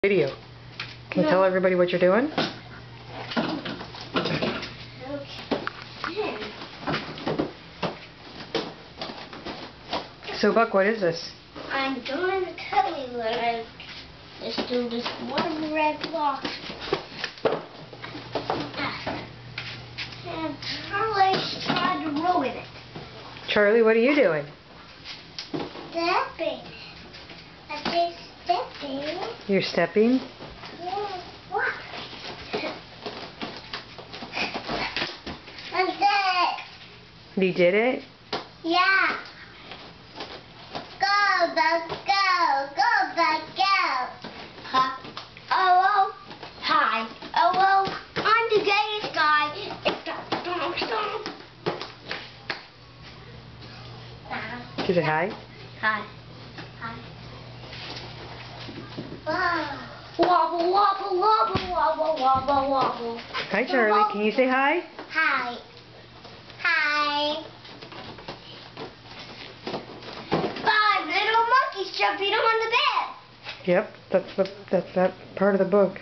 Video. Can you tell everybody what you're doing? Okay. So Buck, what is this? I'm going to tell you what I just do this one red block. And Charlie tried to ruin it. Charlie, what are you doing? Stepping. I say stepping. You're stepping? Yeah, what? I'm dead. You did it? Yeah. Go, Buck, go. Go, Buck, go. Huh? Oh, hi. Oh, I'm the gayest guy. It's the stomp. Is it hi? Hi. Hi. Wobble, wobble, wobble, wobble, wobble, wobble. Hi, Charlie. Can you say hi? Hi. Hi. 5 little monkeys jumping on the bed. Yep, that's that part of the book.